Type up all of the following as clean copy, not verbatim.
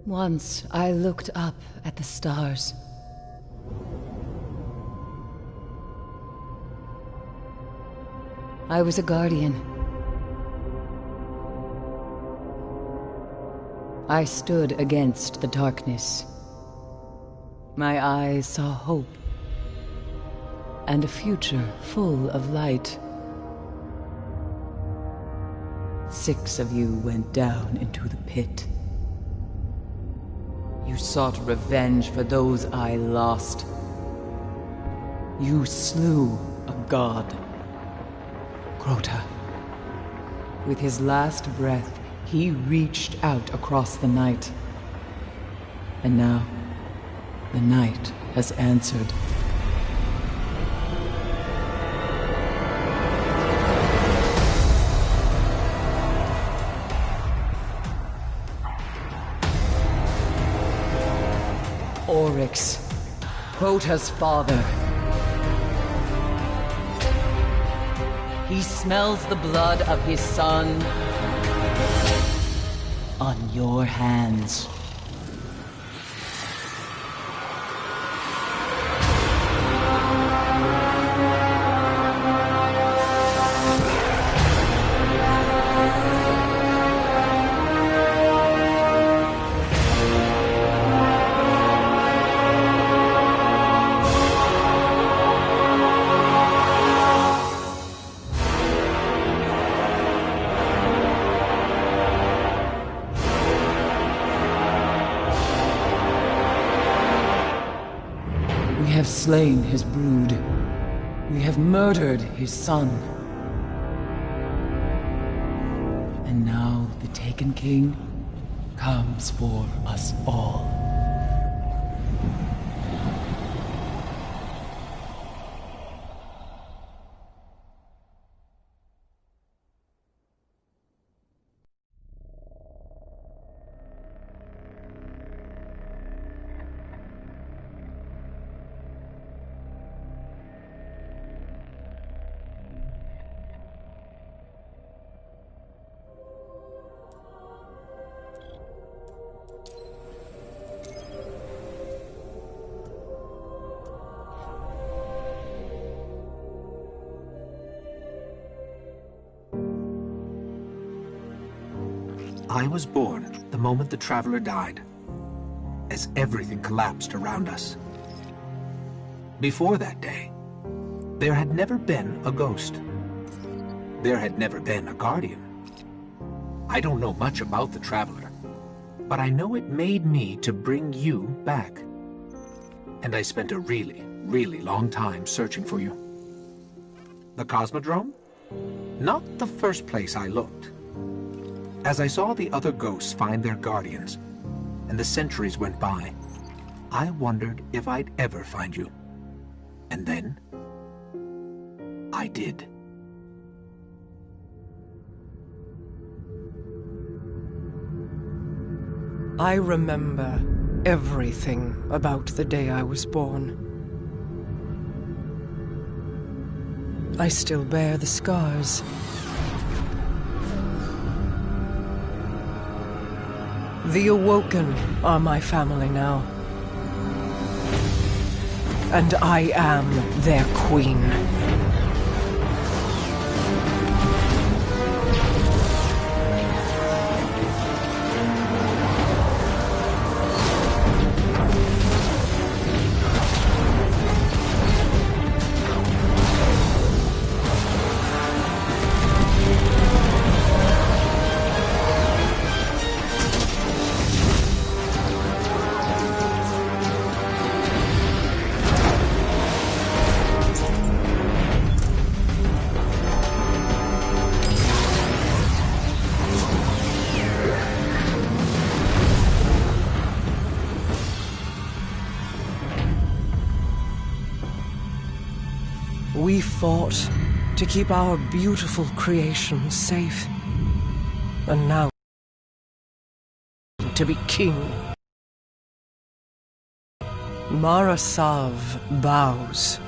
Once I looked up at the stars. I was a guardian. I stood against the darkness. My eyes saw hope and a future full of light. 6 of you went down into the pit. You sought revenge for those I lost. You slew a god, Crota. With his last breath, he reached out across the night. And now, the night has answered. Oryx, Crota's father. He smells the blood of his son on your hands. We have slain his brood. We have murdered his son. And now the Taken King comes for us all. I was born the moment the Traveler died, as everything collapsed around us. Before that day, there had never been a ghost. There had never been a guardian. I don't know much about the Traveler, but I know it made me to bring you back. And I spent a really, really long time searching for you. The Cosmodrome? Not the first place I looked. As I saw the other ghosts find their guardians, and the centuries went by, I wondered if I'd ever find you. And then, I did. I remember everything about the day I was born. I still bear the scars. The Awoken are my family now. And I am their queen. We fought to keep our beautiful creation safe. And now, to be king. Marasav bows.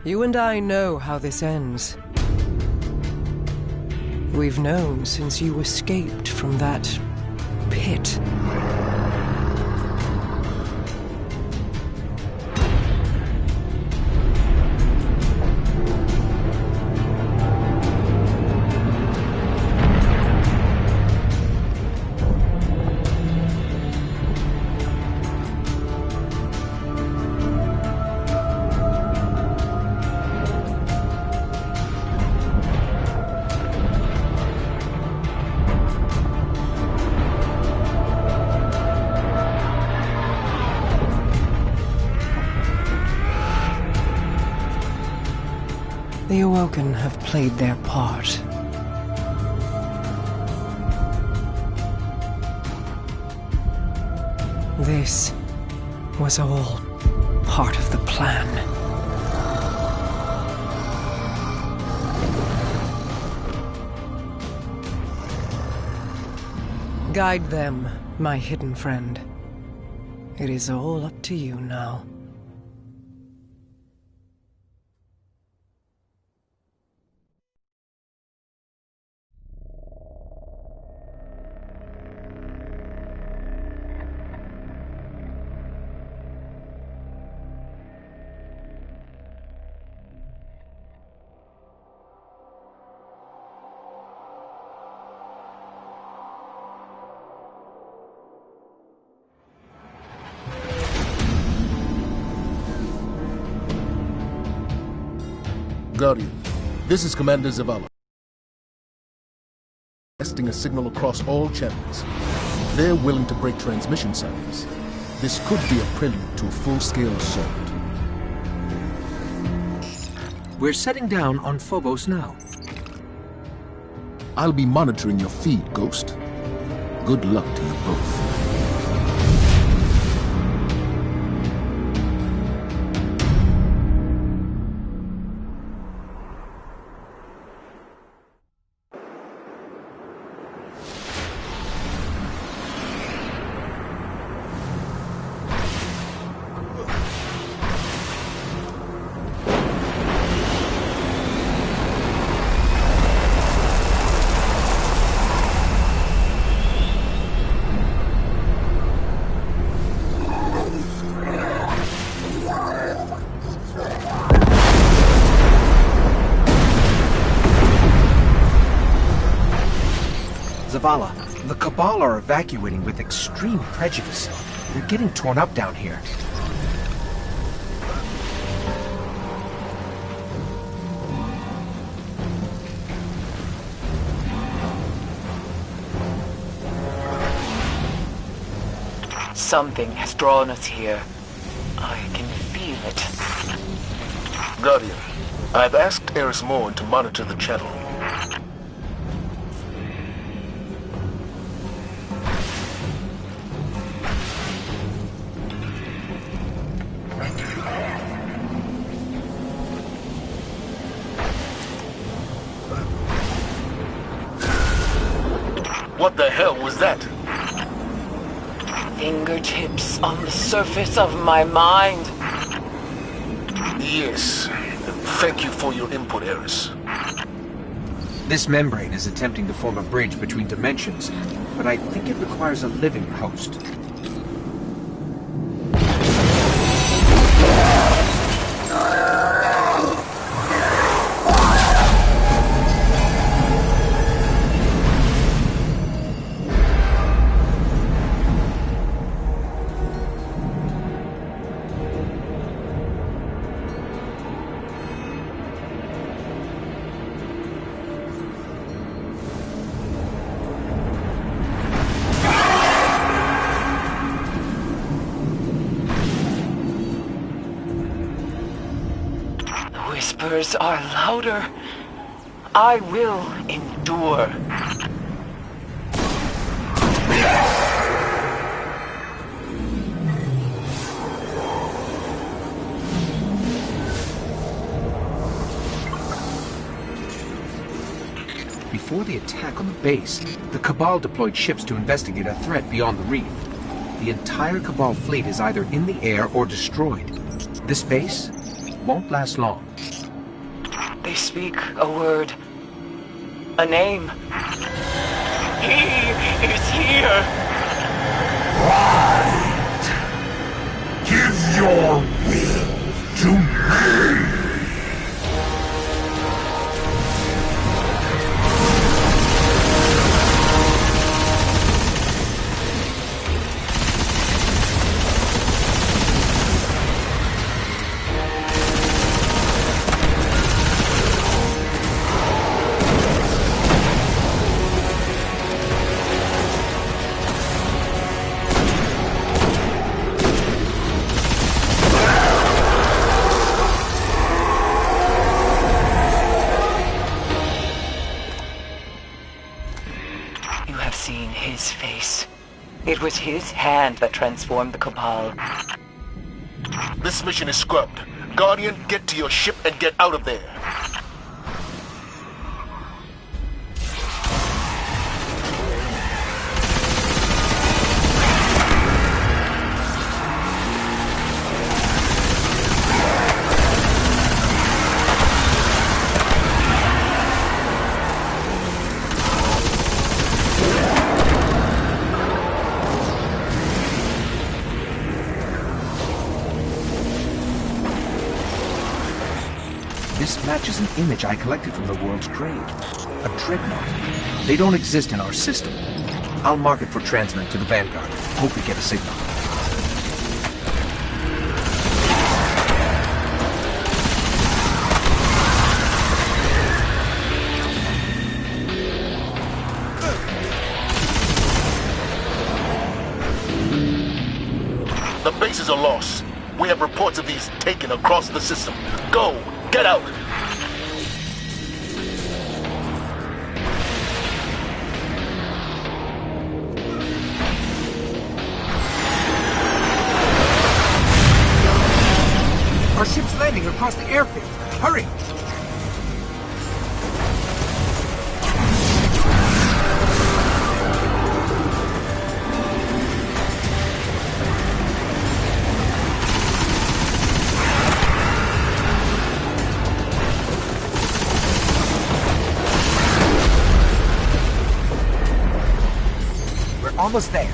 You and I know how this ends. We've known since you escaped from that pit. The Awoken have played their part. This was all part of the plan. Guide them, my hidden friend. It is all up to you now. Guardian, this is Commander Zavala. Testing a signal across all channels. They're willing to break transmission silence. This could be a prelude to a full-scale assault. We're setting down on Phobos now. I'll be monitoring your feed, Ghost. Good luck to you both. Zavala, the Cabal are evacuating with extreme prejudice. They're getting torn up down here. Something has drawn us here. I can feel it. Guardian, I've asked Eris Morn to monitor the channel. What the hell was that? Fingertips on the surface of my mind. Yes. Thank you for your input, Eris. This membrane is attempting to form a bridge between dimensions, but I think it requires a living host. Whispers are louder. I will endure. Before the attack on the base, the Cabal deployed ships to investigate a threat beyond the reef. The entire Cabal fleet is either in the air or destroyed. This base? won't last long. They speak a word. A name. He is here! Right! Give your will to me! His face. It was his hand that transformed the Cabal. This mission is scrubbed. Guardian, get to your ship and get out of there. This matches an image I collected from the world's grave. A dreadnought. They don't exist in our system. I'll mark it for transmit to the Vanguard. Hope we get a signal. The bases are lost. We have reports of these taken across the system. Go! Get out! Our ship's landing across the airfield. Hurry! Almost there.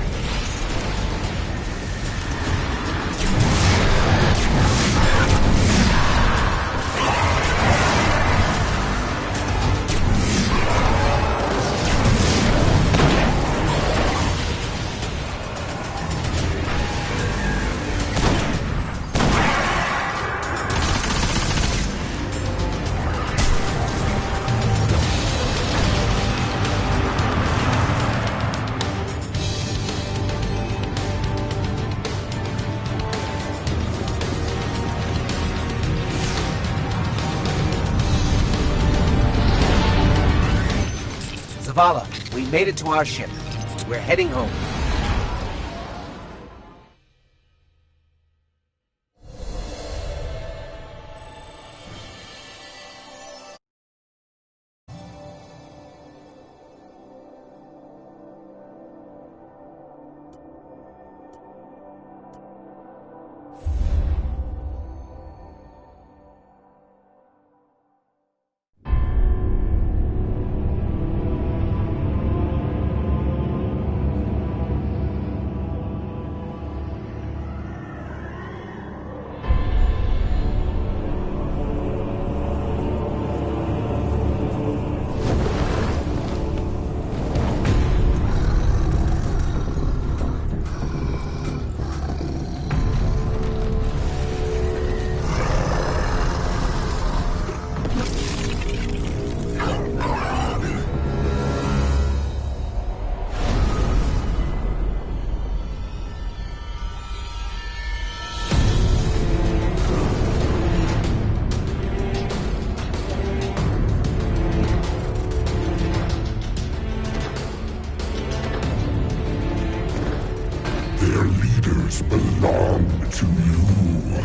Zavala, we made it to our ship. We're heading home. Their leaders belong to you.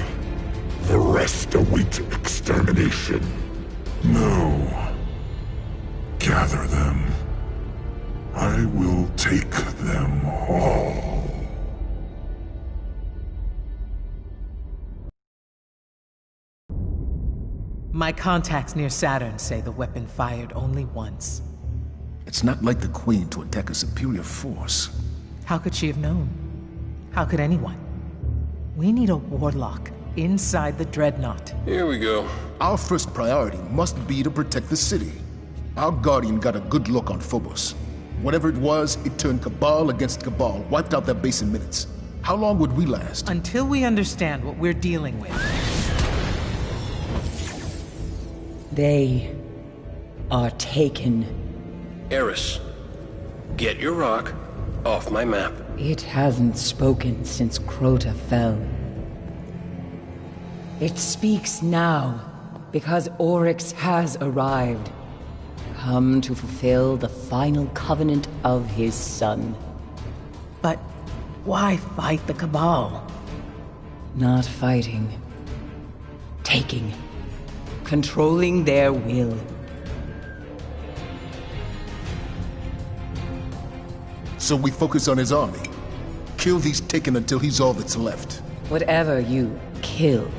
The rest await extermination. No. Gather them. I will take them all. My contacts near Saturn say the weapon fired only once. It's not like the Queen to attack a superior force. How could she have known? How could anyone? We need a warlock inside the Dreadnought. Here we go. Our first priority must be to protect the city. Our Guardian got a good look on Phobos. Whatever it was, it turned Cabal against Cabal, wiped out their base in minutes. How long would we last? Until we understand what we're dealing with. They are taken. Eris, get your rock off my map. It hasn't spoken since Crota fell. It speaks now, because Oryx has arrived. Come to fulfill the final covenant of his son. But why fight the Cabal? Not fighting. Taking. Controlling their will. So we focus on his army. Kill these Taken until he's all that's left. Whatever you kill,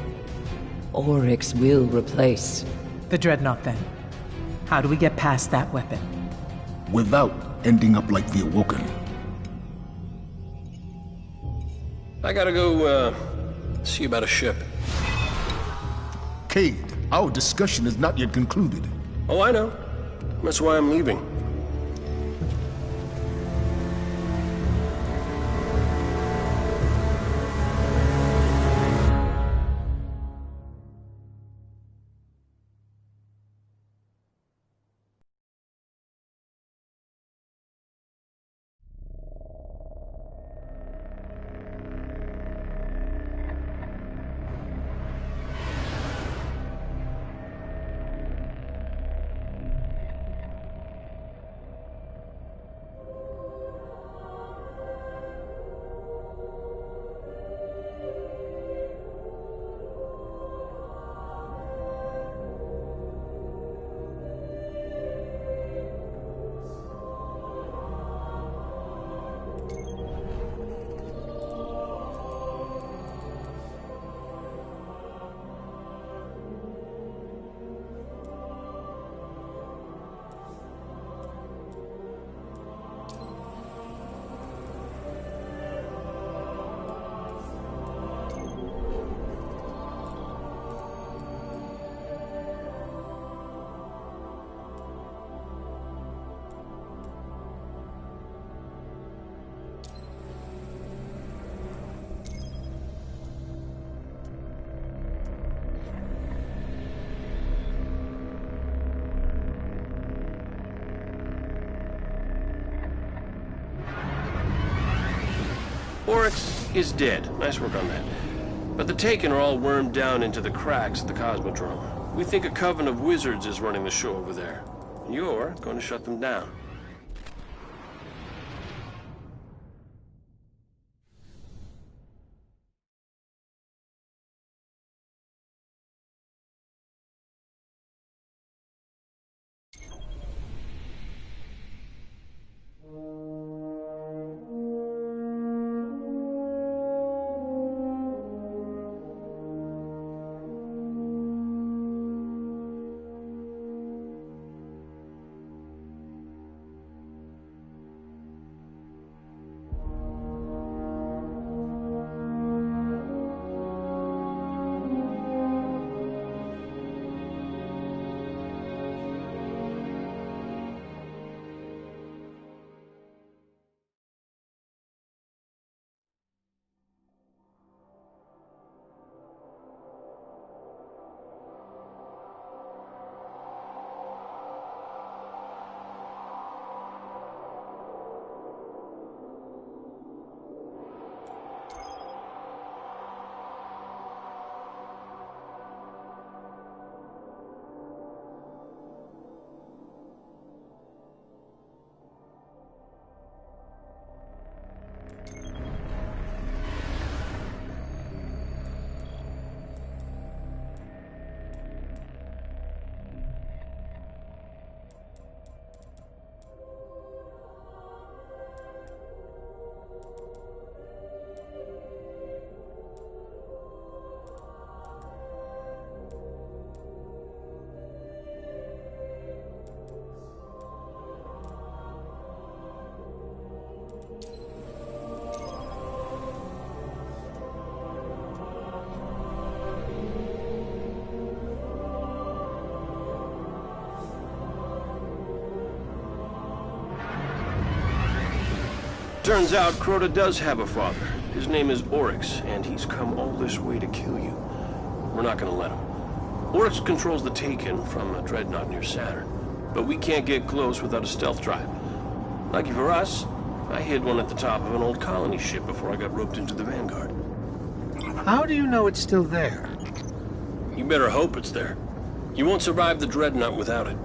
Oryx will replace. The Dreadnought, then. How do we get past that weapon? Without ending up like the Awoken. I gotta go, see about a ship. Cade, our discussion is not yet concluded. Oh, I know. That's why I'm leaving. Oryx is dead. Nice work on that. But the Taken are all wormed down into the cracks at the Cosmodrome. We think a coven of wizards is running the show over there. You're going to shut them down. Turns out Crota does have a father. His name is Oryx, and he's come all this way to kill you. We're not gonna let him. Oryx controls the Taken from a dreadnought near Saturn, but we can't get close without a stealth drive. Lucky for us, I hid one at the top of an old colony ship before I got roped into the Vanguard. How do you know it's still there? You better hope it's there. You won't survive the dreadnought without it.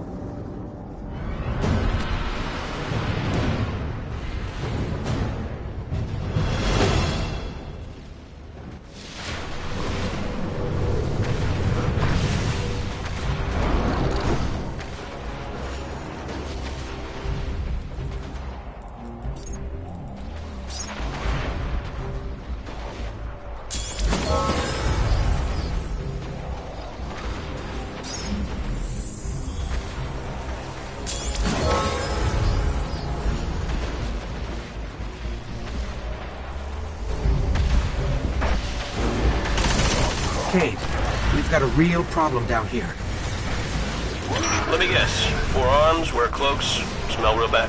Cade, we've got a real problem down here. Let me guess. 4 arms, wear cloaks, smell real bad.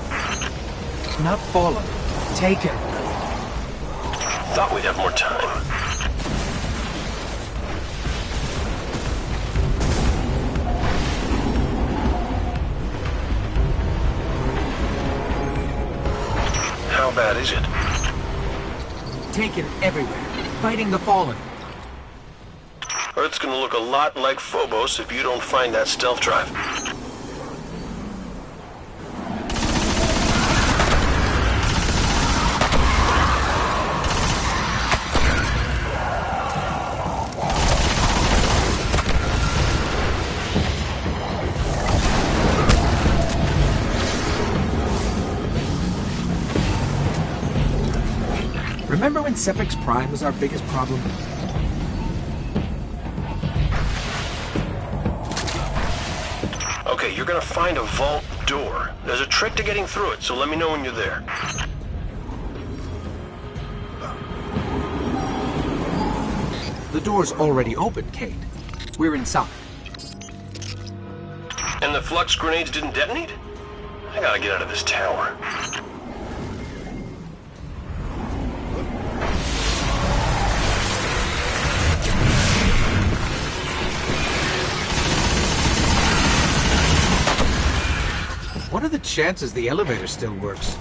Not fallen. Taken. Thought we'd have more time. How bad is it? Taken everywhere. Fighting the fallen. Earth's gonna look a lot like Phobos if you don't find that stealth drive. Remember when Sepix Prime was our biggest problem? Okay, you're gonna find a vault door. There's a trick to getting through it, so let me know when you're there. The door's already open, Cade. We're inside. And the flux grenades didn't detonate? I gotta get out of this tower. What are the chances the elevator still works?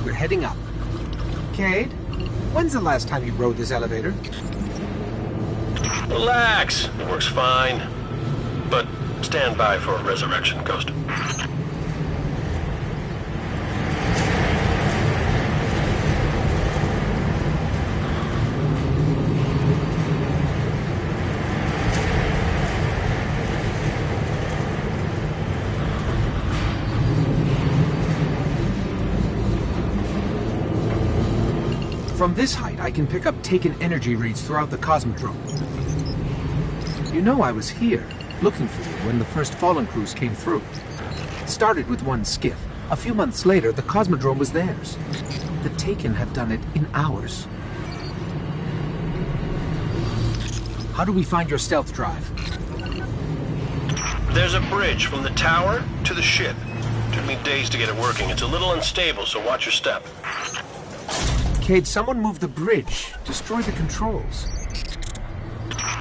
We're heading up. Cade, when's the last time you rode this elevator? Relax, it works fine. But stand by for a resurrection, Ghost. From this height, I can pick up Taken energy reads throughout the Cosmodrome. You know I was here, looking for you when the first Fallen crews came through. It started with one skiff. A few months later, the Cosmodrome was theirs. The Taken have done it in hours. How do we find your stealth drive? There's a bridge from the tower to the ship. Took me days to get it working. It's a little unstable, so watch your step. Cade, someone moved the bridge. Destroy the controls.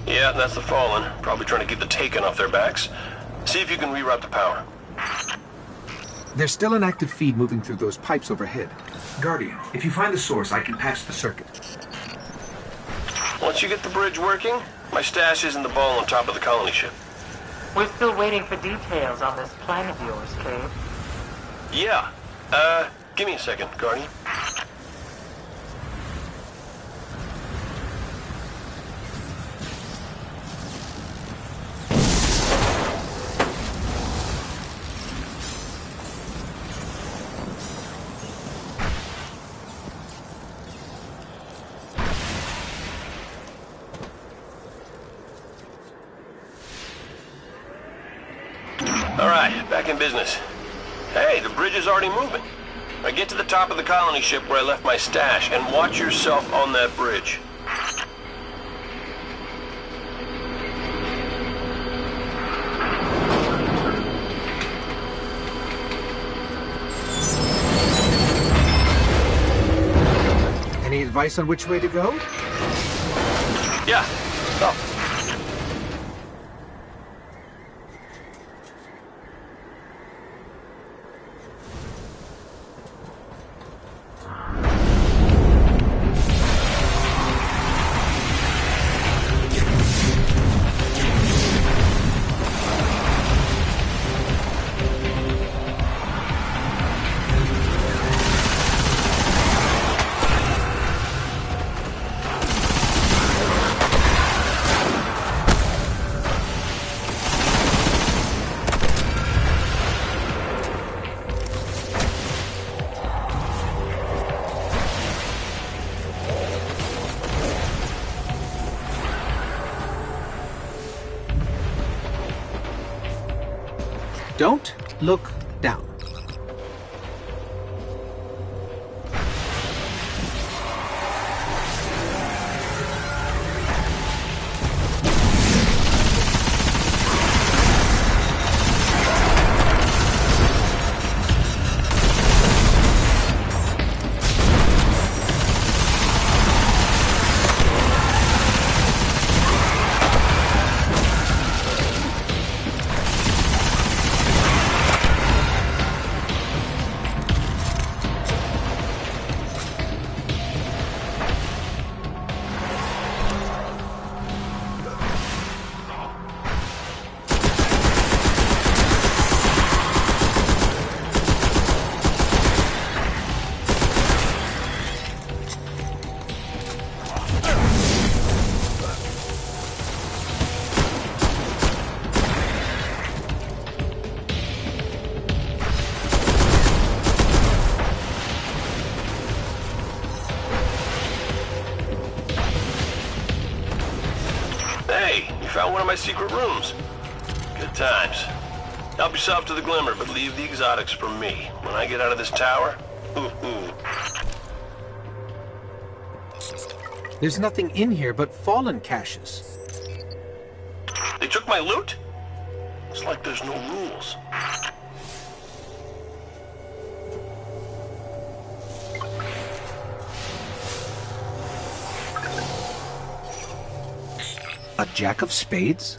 Yeah, that's the Fallen. Probably trying to get the Taken off their backs. See if you can reroute the power. There's still an active feed moving through those pipes overhead. Guardian, if you find the source, I can patch the circuit. Once you get the bridge working, my stash is in the ball on top of the colony ship. We're still waiting for details on this plan of yours, Cade. Yeah. Give me a second, Guardian. All right, back in business. Hey, the bridge is already moving. Now get to the top of the colony ship where I left my stash and watch yourself on that bridge. advice on which way to go? Yeah. Go. Don't look down. Found one of my secret rooms. Good times. Help yourself to the glimmer, but leave the exotics for me. When I get out of this tower, There's nothing in here but fallen caches. They took my loot? It's like there's no rules. A jack of spades?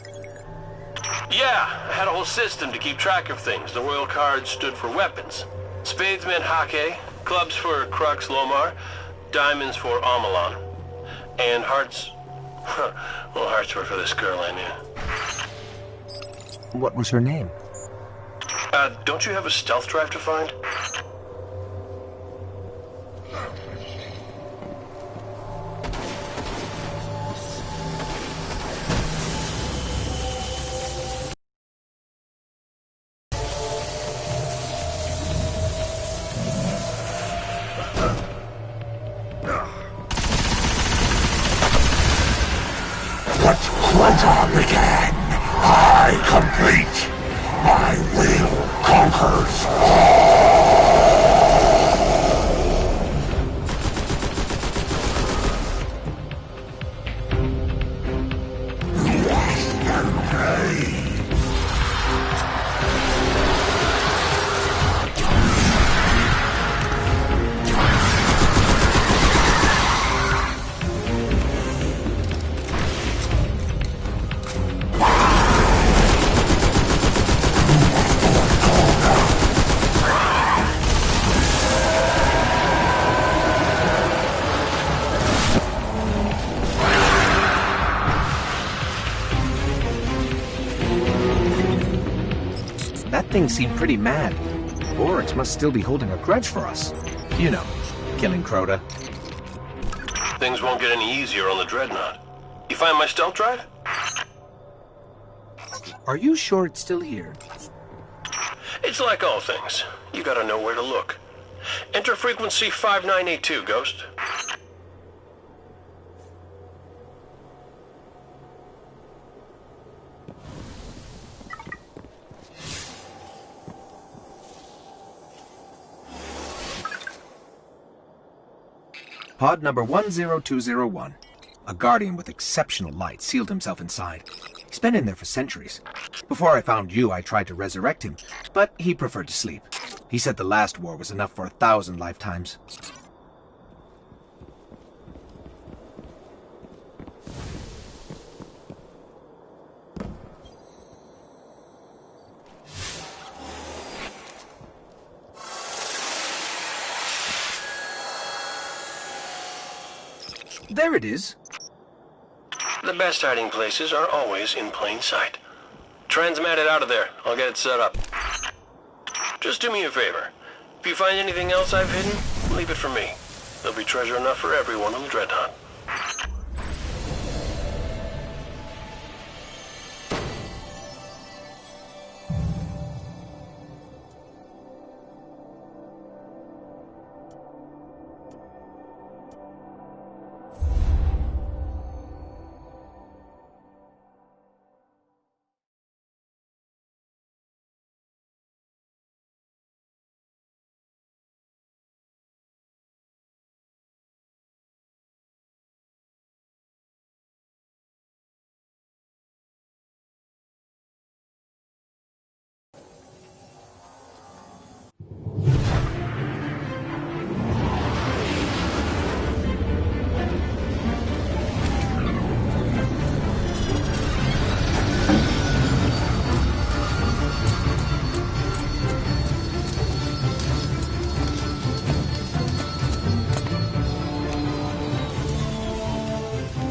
Yeah, I had a whole system to keep track of things. The royal cards stood for weapons. Spades meant hake, clubs for Crux Lomar, diamonds for Amalon, and hearts... well, hearts were for this girl I knew. What was her name? Don't you have a stealth drive to find? What Crota began, I complete. My will conquers all. That thing seemed pretty mad. Oryx must still be holding a grudge for us. You know, killing Crota. Things won't get any easier on the Dreadnought. You find my stealth drive? Are you sure it's still here? It's like all things. You gotta know where to look. Enter frequency 5982, Ghost. Pod number 10201. A guardian with exceptional light sealed himself inside. He's been in there for centuries. Before I found you, I tried to resurrect him, but he preferred to sleep. He said the last war was enough for 1,000 lifetimes. There it is. The best hiding places are always in plain sight. Transmat it out of there. I'll get it set up. Just do me a favor. If you find anything else I've hidden, leave it for me. There'll be treasure enough for everyone on the Dreadnought.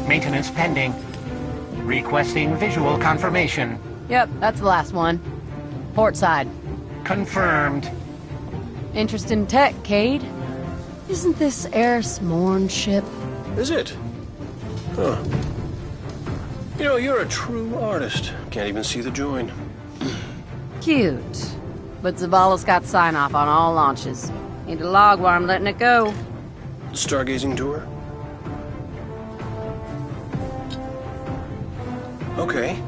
Maintenance pending. Requesting visual confirmation. Yep, that's the last one. Port side. Confirmed. Interest in tech, Cade? Isn't this Eris Morn ship? Is it? Huh. You know, you're a true artist. Can't even see the join. Cute. But Zavala's got sign-off on all launches. Need a log while I'm letting it go. Stargazing tour? Okay.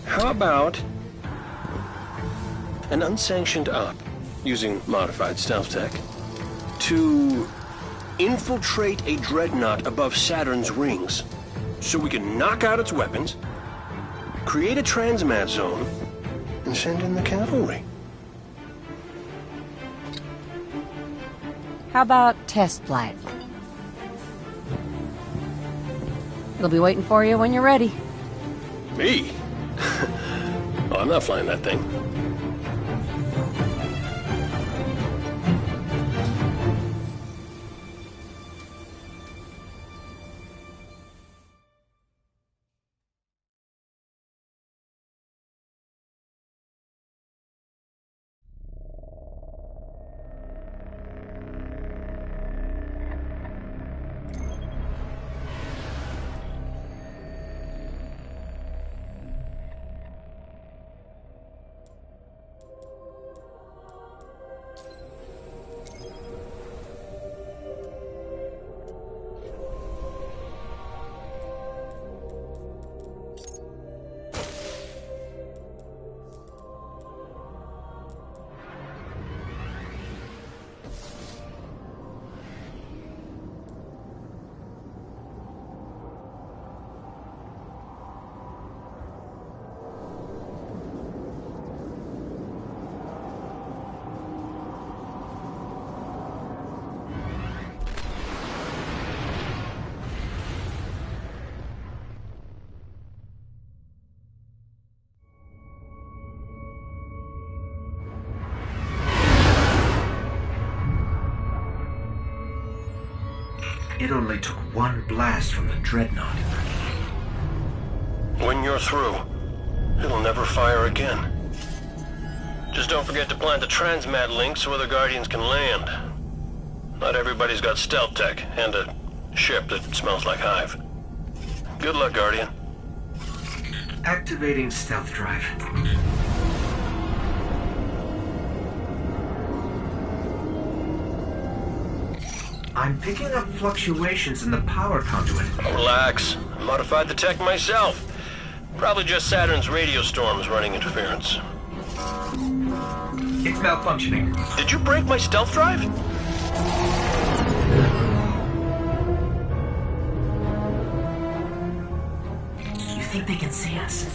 How about an unsanctioned op, using modified stealth tech, to infiltrate a dreadnought above Saturn's rings, so we can knock out its weapons, create a transmat zone, and send in the cavalry? How about test flight? It'll be waiting for you when you're ready. Me? Oh, I'm not flying that thing. It only took one blast from the Dreadnought. When you're through, it'll never fire again. Just don't forget to plant the transmat link so other Guardians can land. Not everybody's got stealth tech, and a ship that smells like hive. Good luck, Guardian. Activating stealth drive. I'm picking up fluctuations in the power conduit. Relax. I modified the tech myself. Probably just Saturn's radio storms running interference. It's malfunctioning. Did you break my stealth drive? You think they can see us?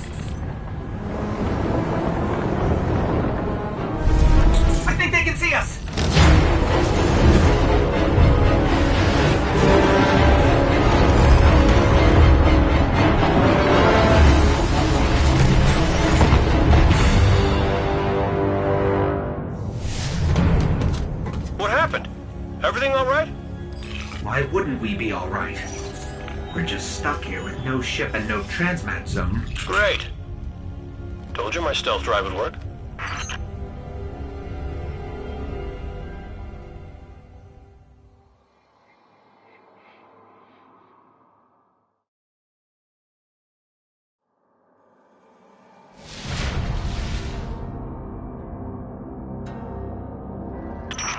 I think they can see us! What happened? Everything all right? Why wouldn't we be all right? We're just stuck here with no ship and no transmat zone. Great. Told you my stealth drive would work.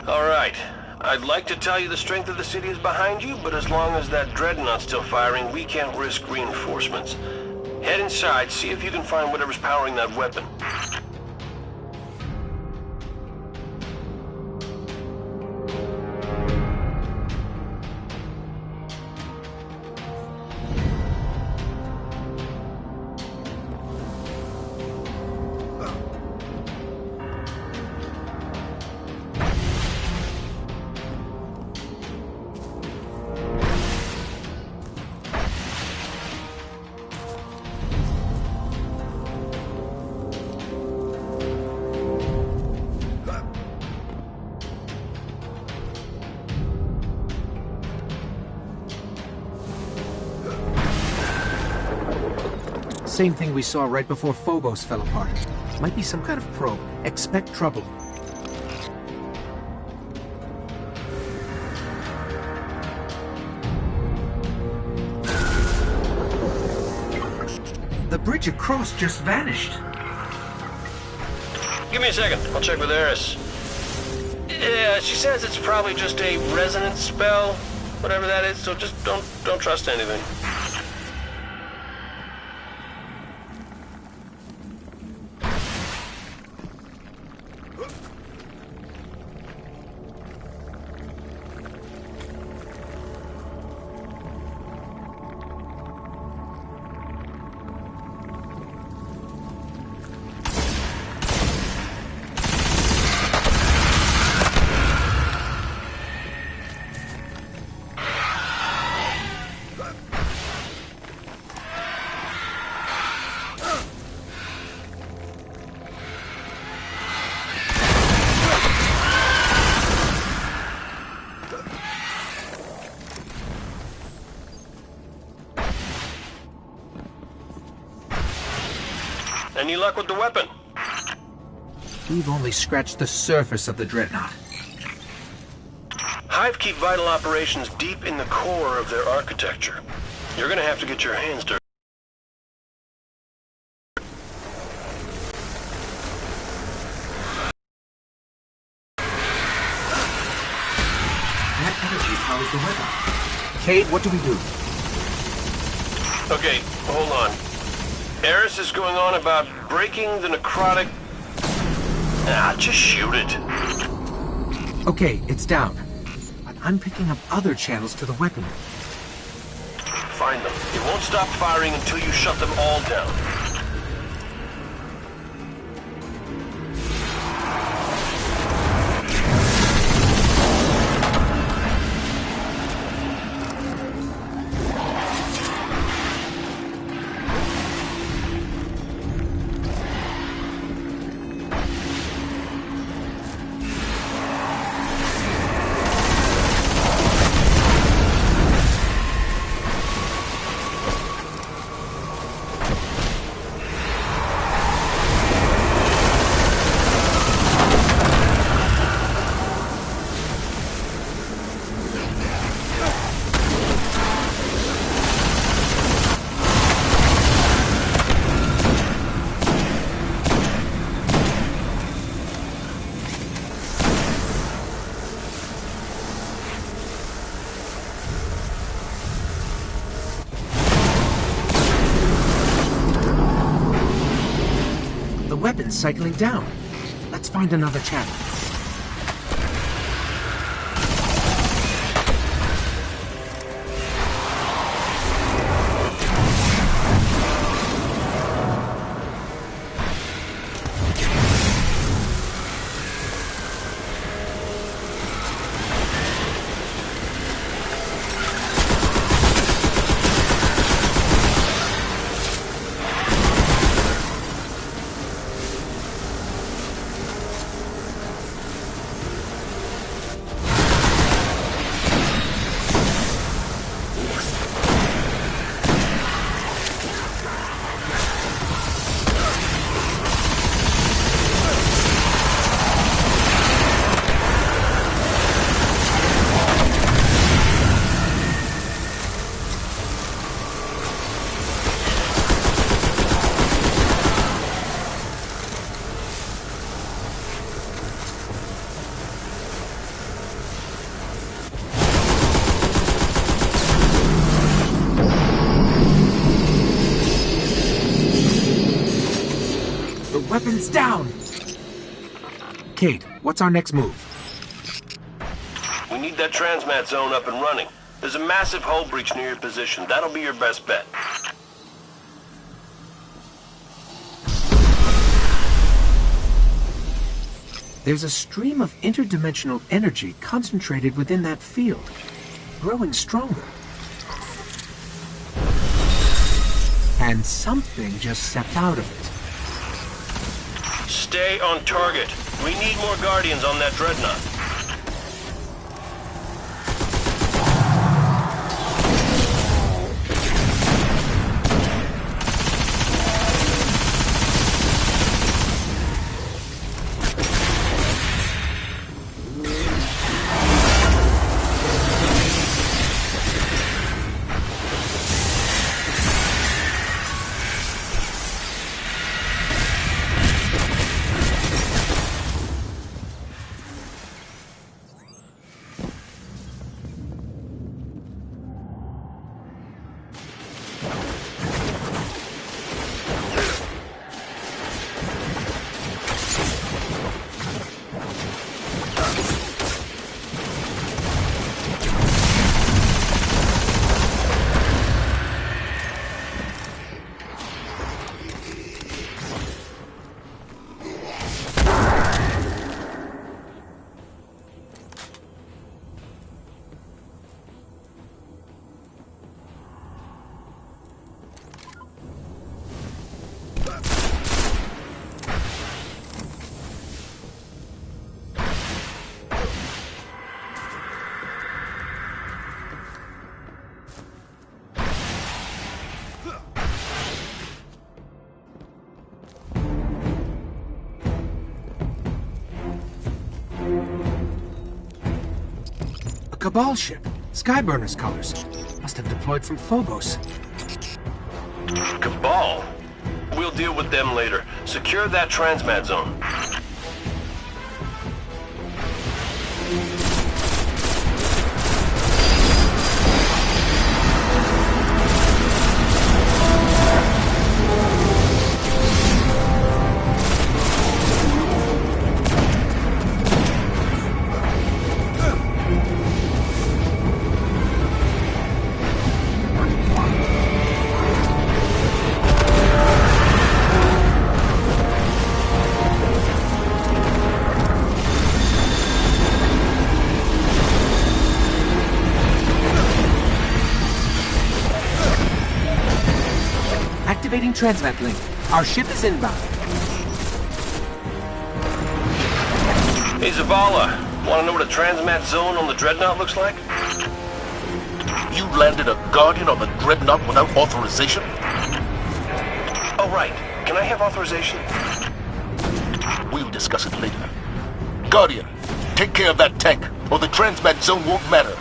All right. I'd like to tell you the strength of the city is behind you, but as long as that dreadnought's still firing, we can't risk reinforcements. Head inside, see if you can find whatever's powering that weapon. Same thing we saw right before Phobos fell apart. Might be some kind of probe. Expect trouble. The bridge across just vanished. Give me a second. I'll check with Eris. Yeah, she says it's probably just a resonance spell, whatever that is, so just don't trust anything. Any luck with the weapon? We've only scratched the surface of the dreadnought. Hive keep vital operations deep in the core of their architecture. You're gonna have to get your hands dirty. That energy powers the weapon. Cade, what do we do? Okay, hold on. Eris is going on about breaking the necrotic... just shoot it. Okay, it's down. But I'm picking up other channels to the weapon. Find them. It won't stop firing until you shut them all down. Weapons cycling down. Let's find another channel. Weapons down! Cade, what's our next move? We need that transmat zone up and running. There's a massive hull breach near your position. That'll be your best bet. There's a stream of interdimensional energy concentrated within that field, growing stronger. And something just stepped out of it. Stay on target. We need more Guardians on that dreadnought. Cabal ship. Skyburner's colors. Must have deployed from Phobos. Cabal? We'll deal with them later. Secure that transmat zone. Activating transmat link. Our ship is inbound. Hey, Zavala. Want to know what a transmat zone on the dreadnought looks like? You landed a Guardian on the dreadnought without authorization? Oh, right. Can I have authorization? We'll discuss it later. Guardian, take care of that tank, or the transmat zone won't matter.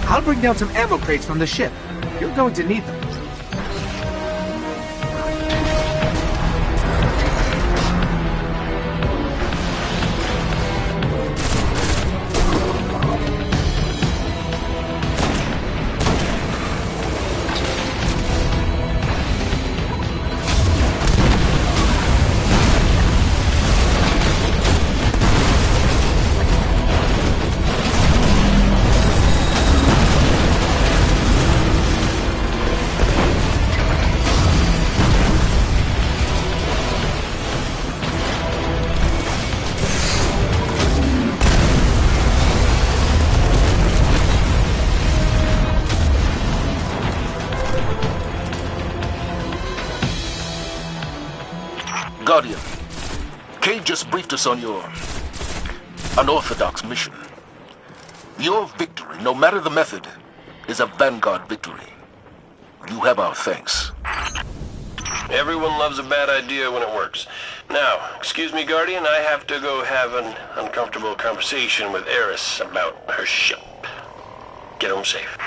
I'll bring down some ammo crates from the ship. You're going to need them. Guardian, Cade just briefed us on your unorthodox mission. Your victory, no matter the method, is a Vanguard victory. You have our thanks. Everyone loves a bad idea when it works. Now, excuse me, Guardian, I have to go have an uncomfortable conversation with Eris about her ship. Get home safe.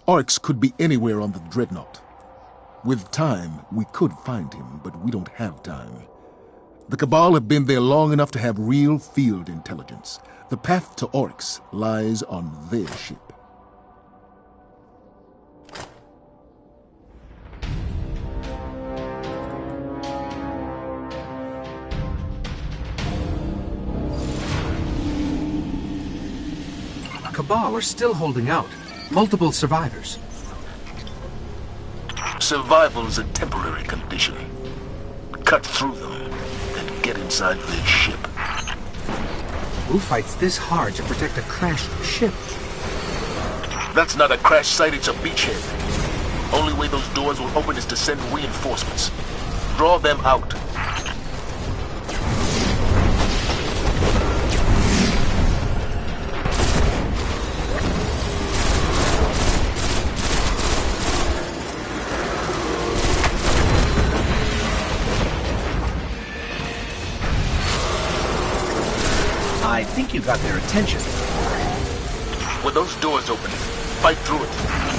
Oryx could be anywhere on the Dreadnought. With time, we could find him, but we don't have time. The Cabal have been there long enough to have real field intelligence. The path to Oryx lies on their ship. Cabal are still holding out. Multiple survivors. Survival is a temporary condition. Cut through them and get inside their ship. Who fights this hard to protect a crashed ship? That's not a crash site, it's a beachhead. Only way those doors will open is to send reinforcements. Draw them out. I think you got their attention. When those doors open, fight through it.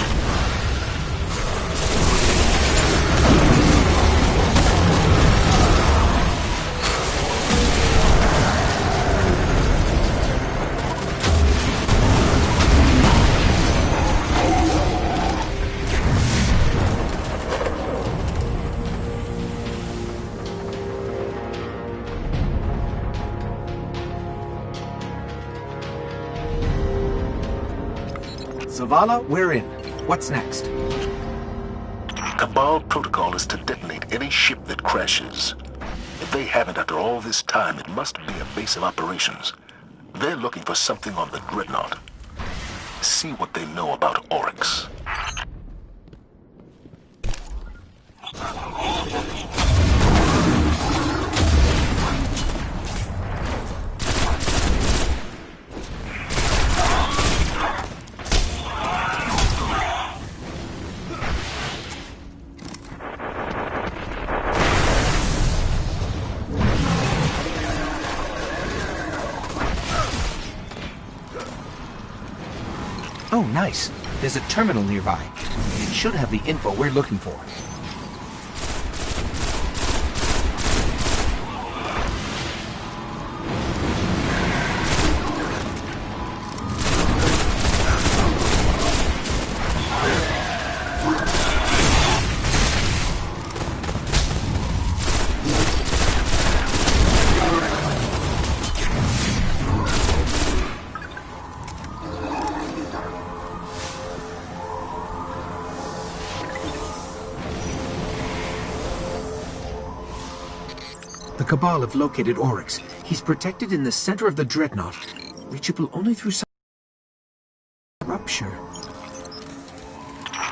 Zavala, we're in. What's next? Cabal protocol is to detonate any ship that crashes. If they haven't after all this time, it must be a base of operations. They're looking for something on the Dreadnought. See what they know about Oryx. Oh, nice. There's a terminal nearby. It should have the info we're looking for. The Cabal have located Oryx. He's protected in the center of the Dreadnought, reachable only through some rupture.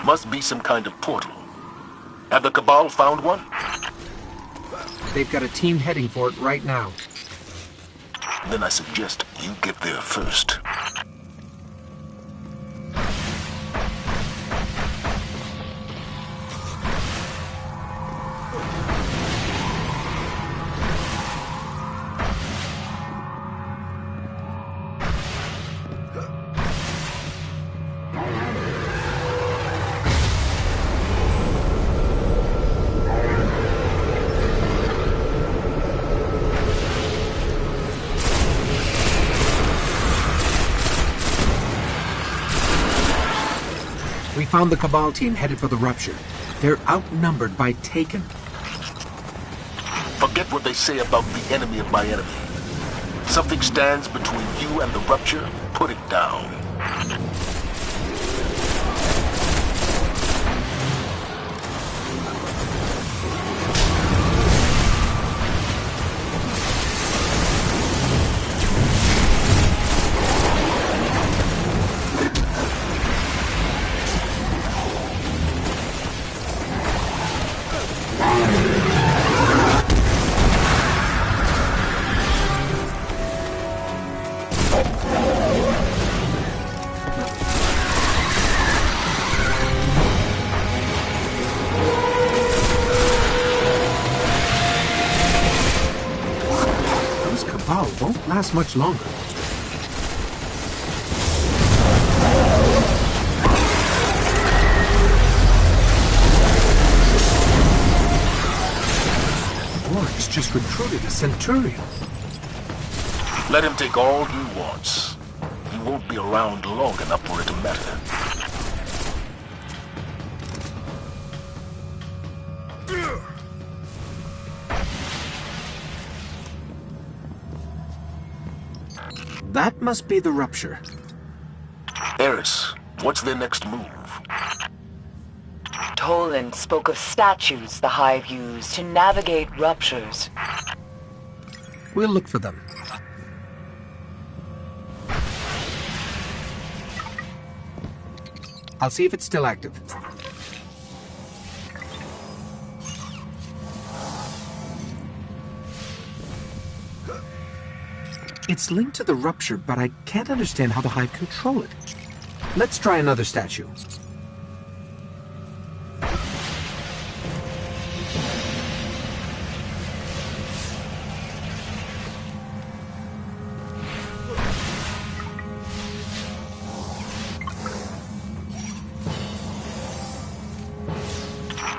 Must be some kind of portal. Have the Cabal found one? They've got a team heading for it right now. Then I suggest you get there first. We found the Cabal team headed for the rupture. They're outnumbered by Taken. Forget what they say about the enemy of my enemy. Something stands between you and the rupture, put it down. Won't last much longer. just recruited a Centurion. Let him take all he wants. He won't be around long enough for it to matter. That must be the rupture. Eris, what's their next move? Toland spoke of statues the Hive used to navigate ruptures. We'll look for them. I'll see if it's still active. It's linked to the rupture, but I can't understand how the Hive control it. Let's try another statue.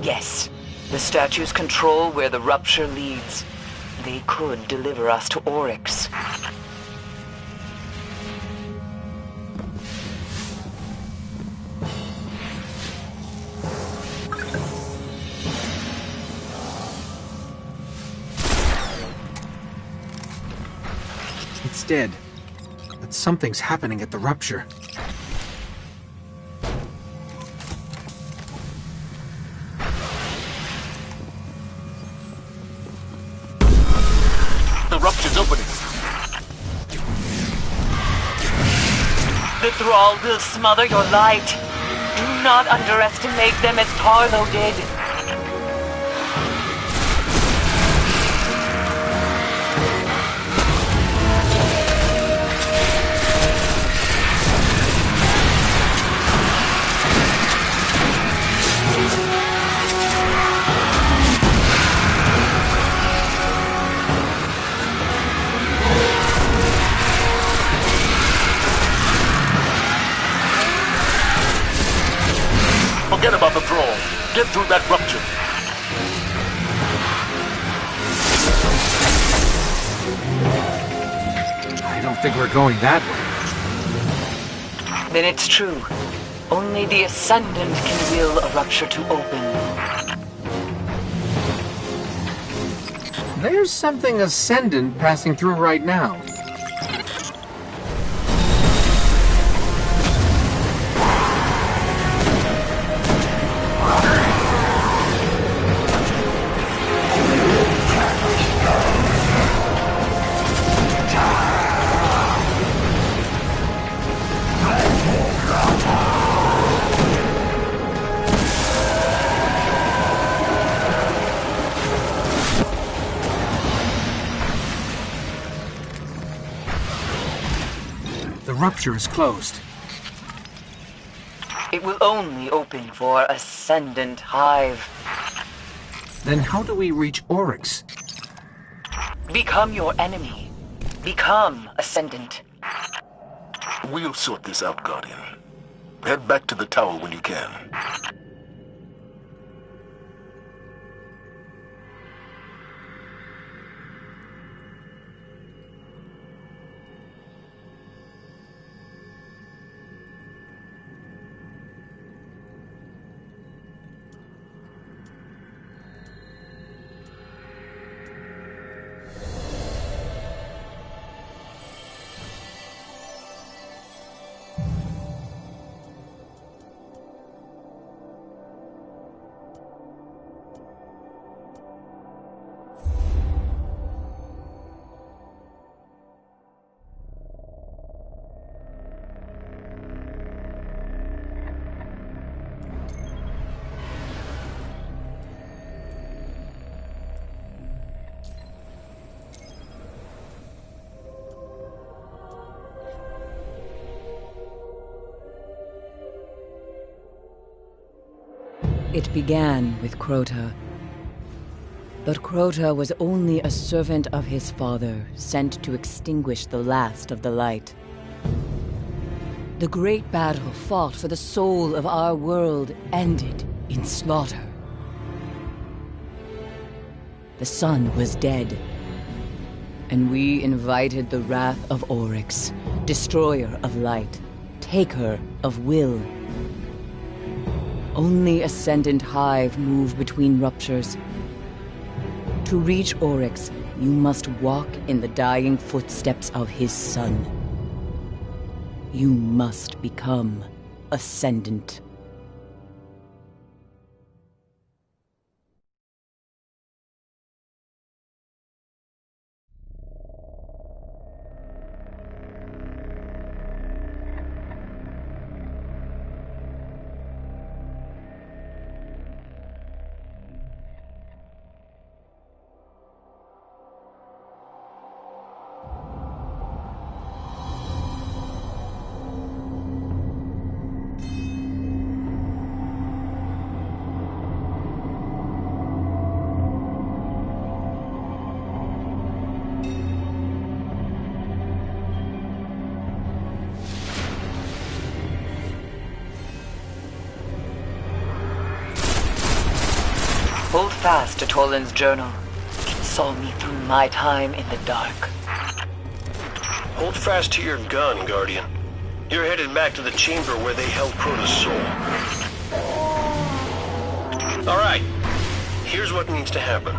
Yes, the statues control where the rupture leads. They could deliver us to Oryx. It's dead, but something's happening at the rupture. The rupture's opening. The Thrall will smother your light. Do not underestimate them as Tarlo did. Forget about the Thrall. Get through that rupture. I don't think we're going that way. Then it's true. Only the Ascendant can will a rupture to open. There's something Ascendant passing through right now. The rupture is closed. It will only open for Ascendant Hive. Then how do we reach Oryx? Become your enemy. Become Ascendant. We'll sort this out, Guardian. Head back to the tower when you can. It began with Crota. But Crota was only a servant of his father, sent to extinguish the last of the light. The great battle fought for the soul of our world ended in slaughter. The sun was dead. And we invited the wrath of Oryx, destroyer of light, taker of will. Only Ascendant Hive move between ruptures. To reach Oryx, you must walk in the dying footsteps of his son. You must become Ascendant. Hold fast to Toland's journal. It saw me through my time in the dark. Hold fast to your gun, Guardian. You're headed back to the chamber where they held Crota's soul. Alright, here's what needs to happen.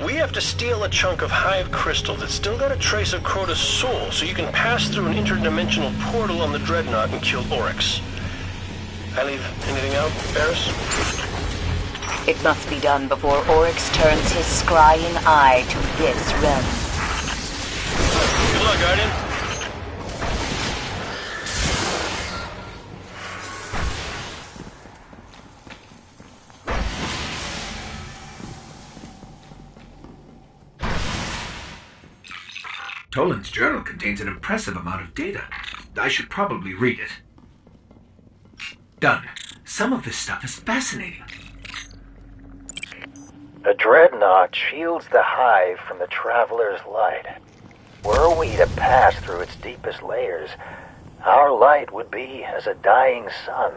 We have to steal a chunk of Hive crystal that's still got a trace of Crota's soul, so you can pass through an interdimensional portal on the Dreadnought and kill Oryx. I leave anything out, Barris? It must be done before Oryx turns his scrying eye to this realm. Good luck, Guardian. Toland's journal contains an impressive amount of data. I should probably read it. Done. Some of this stuff is fascinating. The Dreadnought shields the Hive from the Traveler's light. Were we to pass through its deepest layers, our light would be as a dying sun.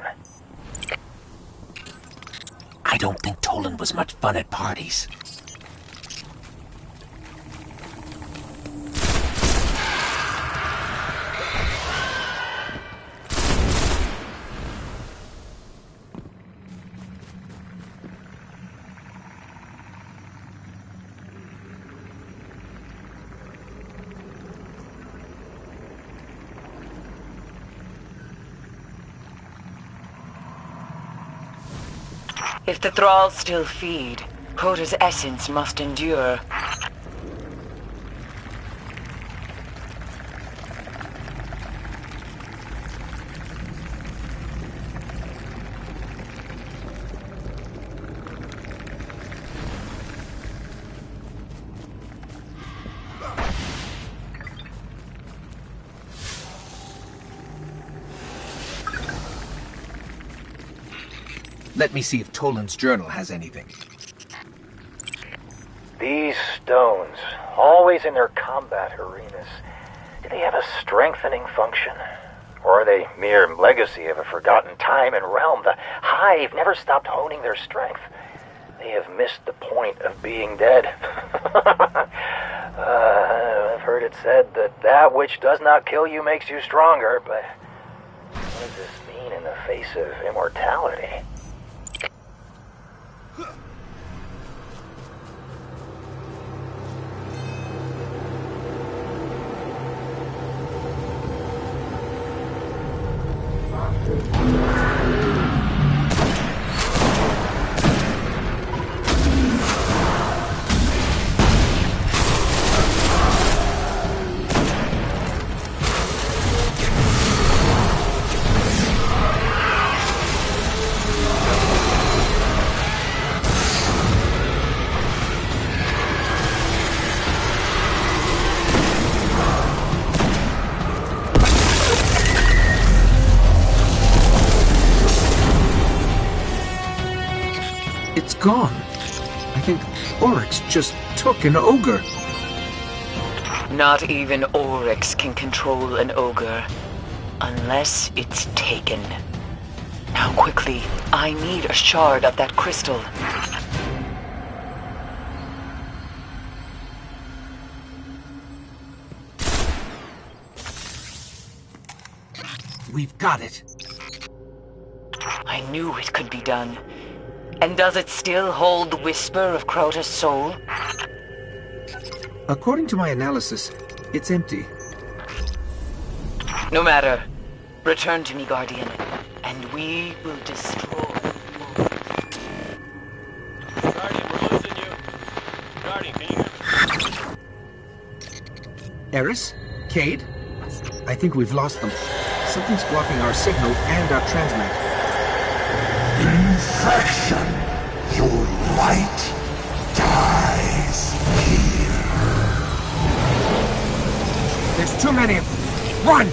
I don't think Toland was much fun at parties. If the thralls still feed, Crota's essence must endure. Let me see if Toland's journal has anything. These stones, always in their combat arenas, do they have a strengthening function? Or are they mere legacy of a forgotten time and realm? The Hive never stopped honing their strength. They have missed the point of being dead. I've heard it said that that which does not kill you makes you stronger, but what does this mean in the face of immortality? Gone. I think Oryx just took an ogre. Not even Oryx can control an ogre, unless it's taken. Now quickly, I need a shard of that crystal. We've got it. I knew it could be done. And does it still hold the whisper of Crota's soul? According to my analysis, it's empty. No matter. Return to me, Guardian, and we will destroy. Guardian, we're losing you. Guardian, can you hear me? Eris? Cade? I think we've lost them. Something's blocking our signal and our transmit. Infection! Your light dies here. There's too many of them. Run!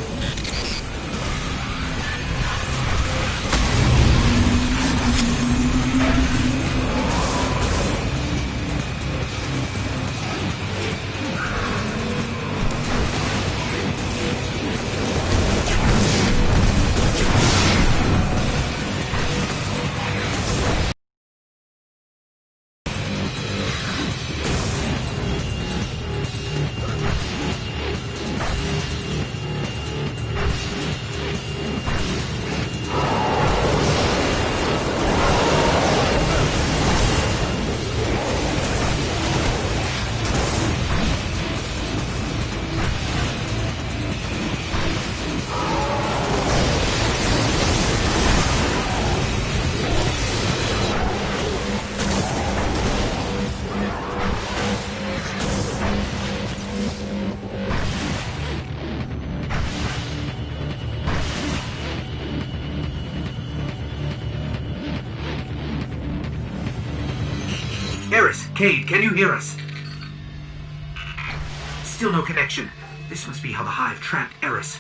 Eris, Cade, can you hear us? Still no connection. This must be how the Hive trapped Eris.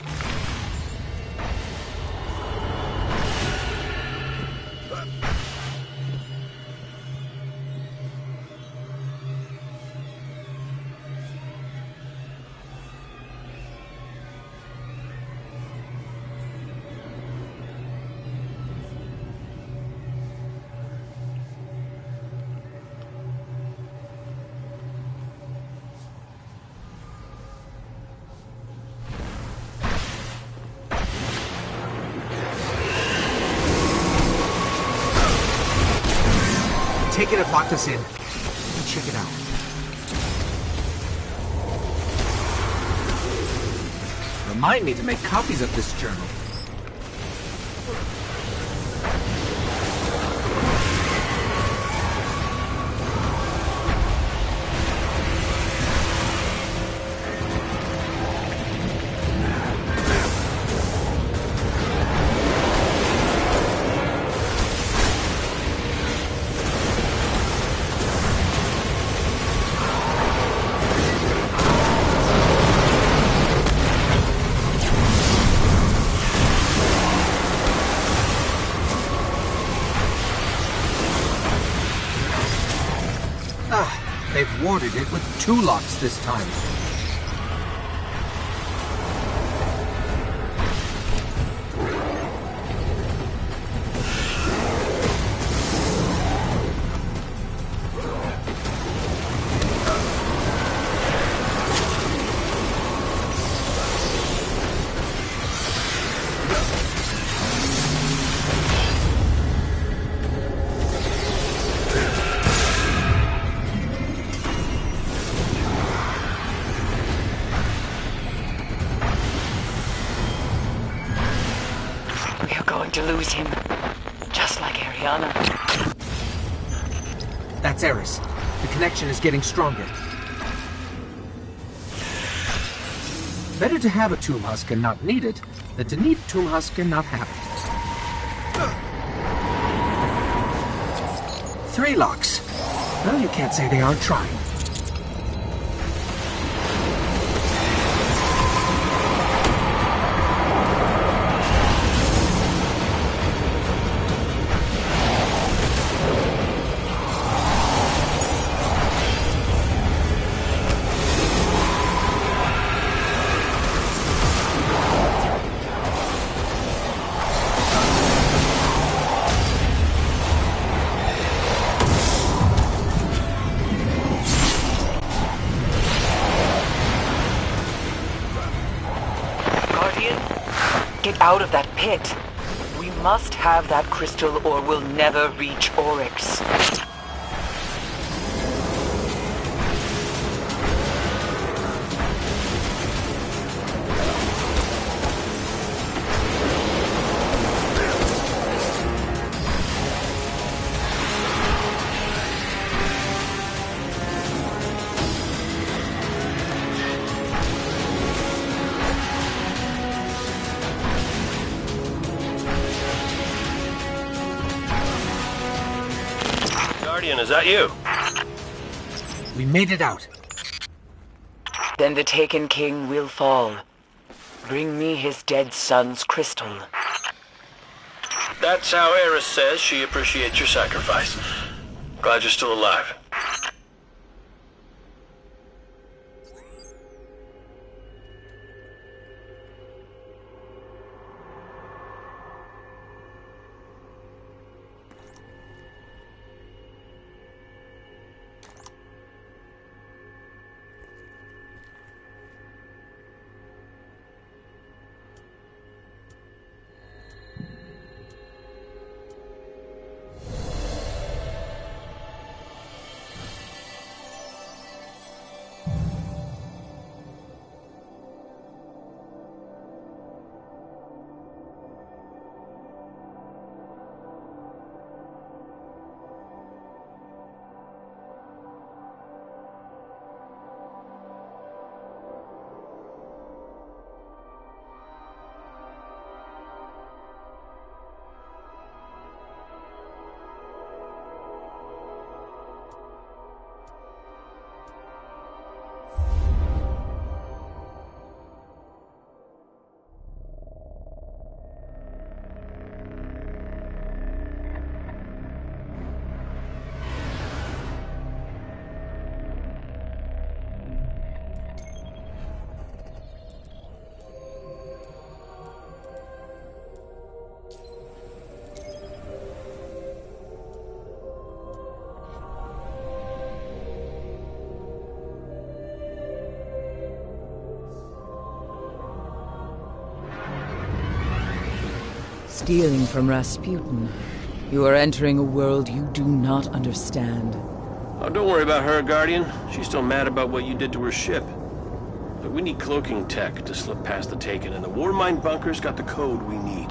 Take it and locked us in. Check it out. Remind me to make copies of this journal. They've warded it with 2 locks this time. To lose him, just like Ariana. That's Eris. The connection is getting stronger. Better to have a tomb husk and not need it, than to need a tomb husk and not have it. 3 locks. Well, you can't say they aren't trying. get out of that pit. We must have that crystal or we'll never reach Oryx. Guardian, is that you? We made it out. Then the Taken King will fall. Bring me his dead son's crystal. That's how Eris says she appreciates your sacrifice. Glad you're still alive. Stealing from Rasputin, you are entering a world you do not understand. Oh, don't worry about her, Guardian. She's still mad about what you did to her ship. But we need cloaking tech to slip past the Taken, and the Warmind bunker's got the code we need.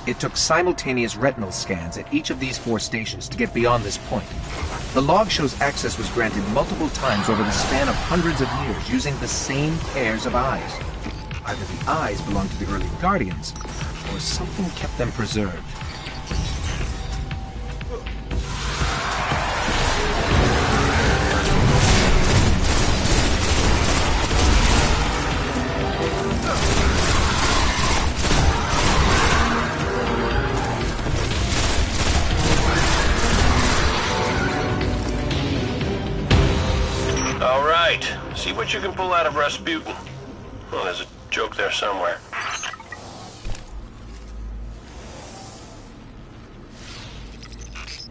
It took simultaneous retinal scans at each of these 4 stations to get beyond this point. The log shows access was granted multiple times over the span of hundreds of years using the same pairs of eyes. Either the eyes belonged to the early Guardians, or something kept them preserved. See what you can pull out of Rasputin. Well, there's a joke there somewhere.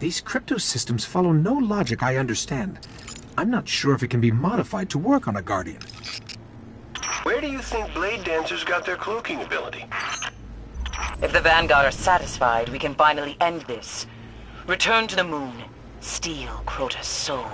These crypto systems follow no logic I understand. I'm not sure if it can be modified to work on a Guardian. Where do you think Blade Dancers got their cloaking ability? If the Vanguard are satisfied, we can finally end this. Return to the moon. Steal Crota's soul.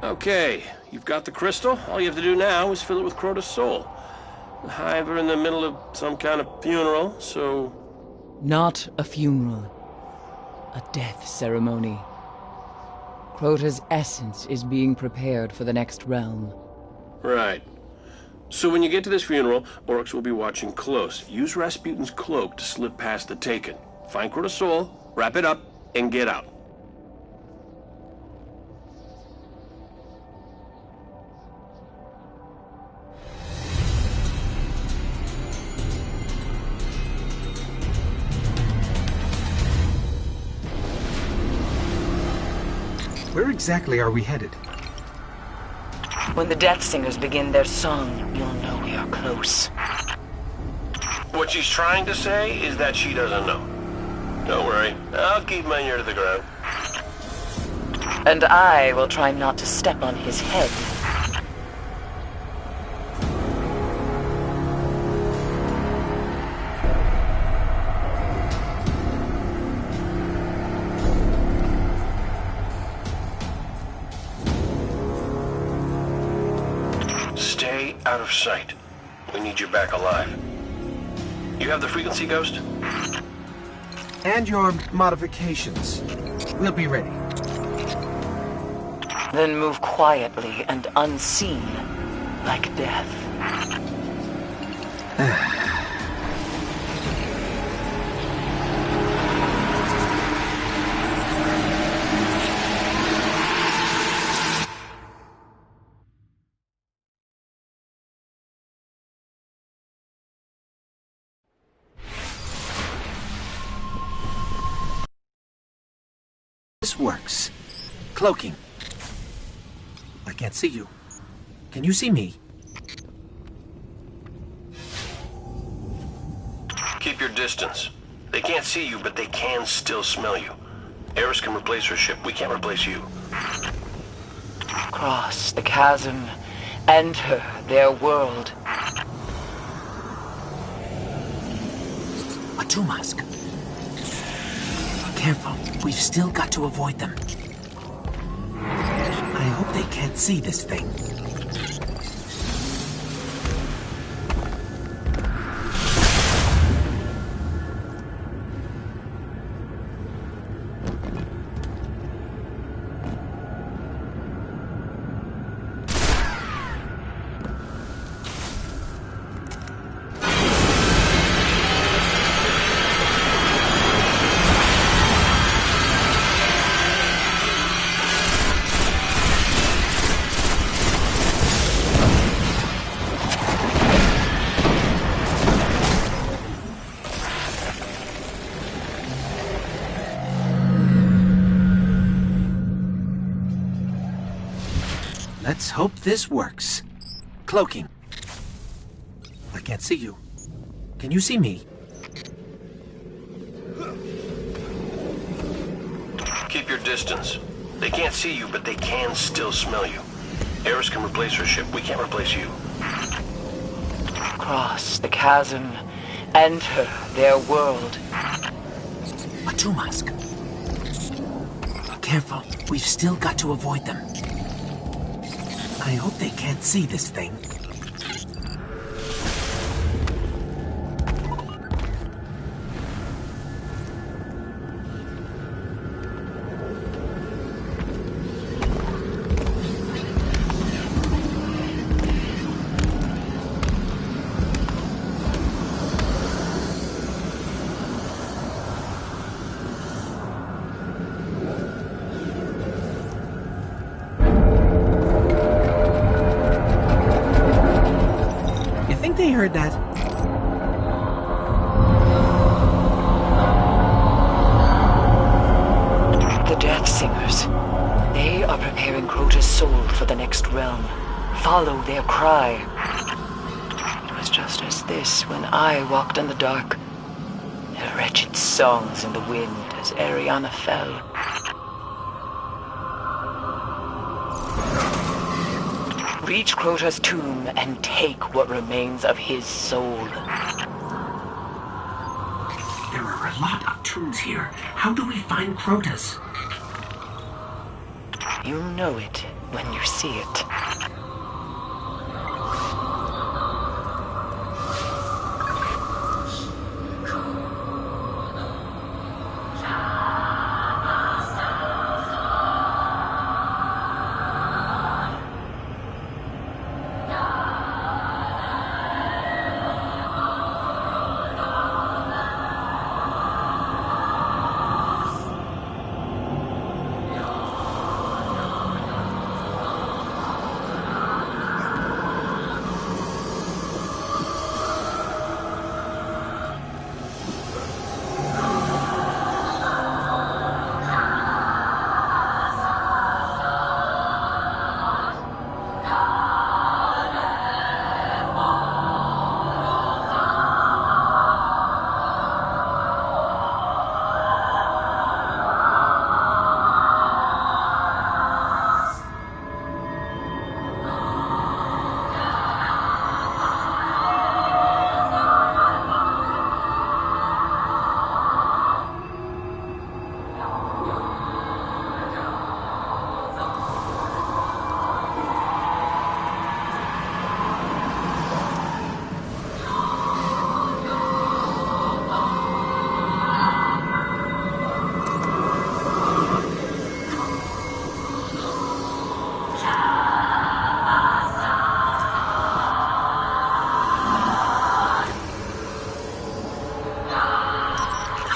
Okay, you've got the crystal. All you have to do now is fill it with Crota's soul. The Hive are in the middle of some kind of funeral, so... Not a funeral. A death ceremony. Crota's essence is being prepared for the next realm. Right. So when you get to this funeral, Oryx will be watching close. Use Rasputin's cloak to slip past the Taken. Find Crota's soul, wrap it up, and get out. Where exactly are we headed? When the Death Singers begin their song, you'll know we are close. What she's trying to say is that she doesn't know. Don't worry, I'll keep my ear to the ground. And I will try not to step on his head. Stay out of sight. We need you back alive. You have the frequency, Ghost? And your modifications. We'll be ready. Then move quietly and unseen, like death. This works. Cloaking. I can't see you. Can you see me? Keep your distance. They can't see you, but they can still smell you. Eris can replace her ship. We can't replace you. Cross the chasm, enter their world. A Tumask. Careful. We've still got to avoid them. I hope they can't see this thing. Let's hope this works. Cloaking. I can't see you. Can you see me? Keep your distance. They can't see you, but they can still smell you. Eris can replace her ship. We can't replace you. Cross the chasm, enter their world. A Tumask. Careful. We've still got to avoid them. I hope they can't see this thing. They heard that. The Death Singers. They are preparing Crota's soul for the next realm. Follow their cry. It was just as this when I walked in the dark. Their wretched songs in the wind as Ariana fell. Reach Crota's tomb and take what remains of his soul. There are a lot of tombs here. How do we find Crota's? You'll know it when you see it.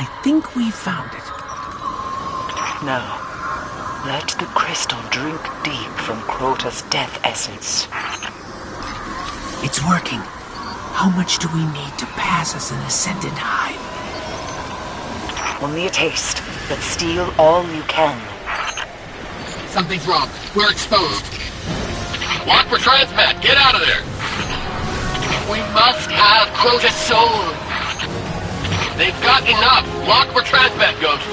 I think we found it. Now, let the crystal drink deep from Crota's death essence. It's working. How much do we need to pass as an Ascendant Hive? Only a taste, but steal all you can. Something's wrong. We're exposed. Walk for transmat. Get out of there. We must have Crota's soul. They've got enough. Lock for transmat, Ghost.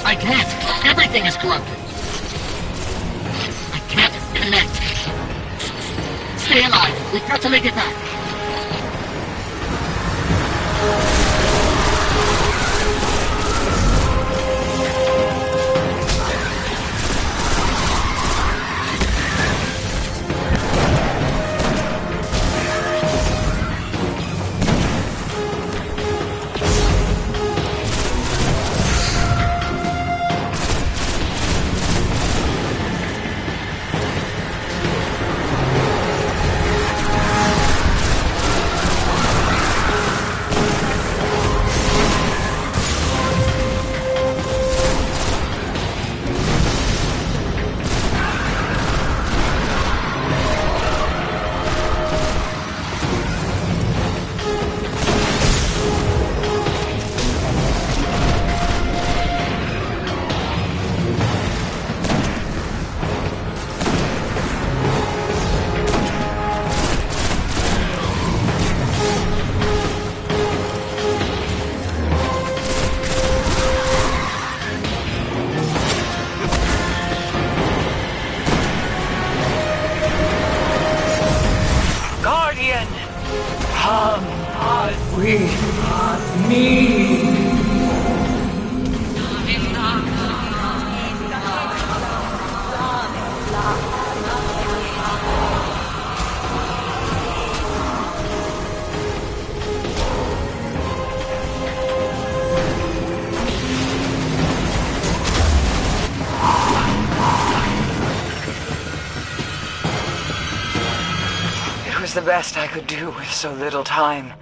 I can't. Everything is corrupted. I can't connect. Stay alive. We've got to make it back. It was the best I could do with so little time.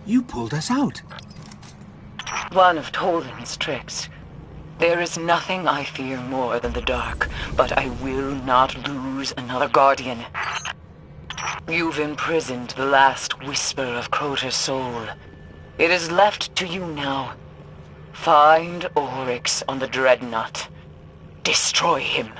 You pulled us out. One of Toland's tricks. There is nothing I fear more than the dark, but I will not lose another Guardian. You've imprisoned the last whisper of Crota's soul. It is left to you now. Find Oryx on the Dreadnought. Destroy him.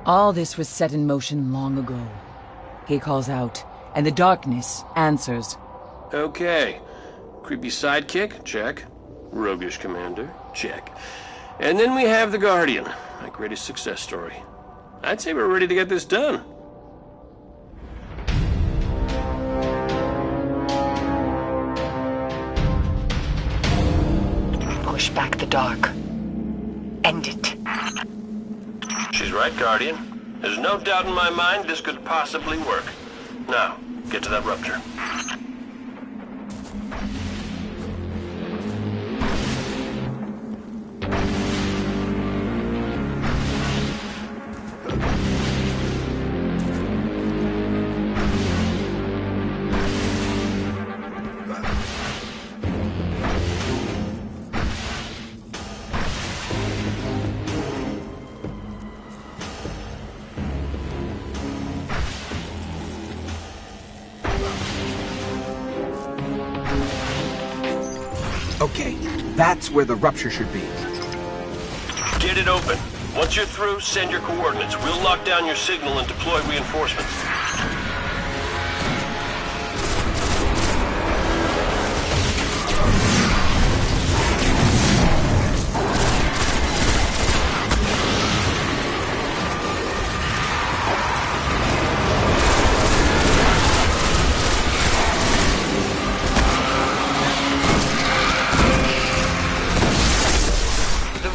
All this was set in motion long ago. He calls out, and the darkness answers. Okay. Creepy sidekick? Check. Roguish commander? Check. And then we have the Guardian, my greatest success story. I'd say we're ready to get this done. Push back the dark. End it. She's right, Guardian. There's no doubt in my mind this could possibly work. Now, get to that rupture. Okay, that's where the rupture should be. Get it open. Once you're through, send your coordinates. We'll lock down your signal and deploy reinforcements.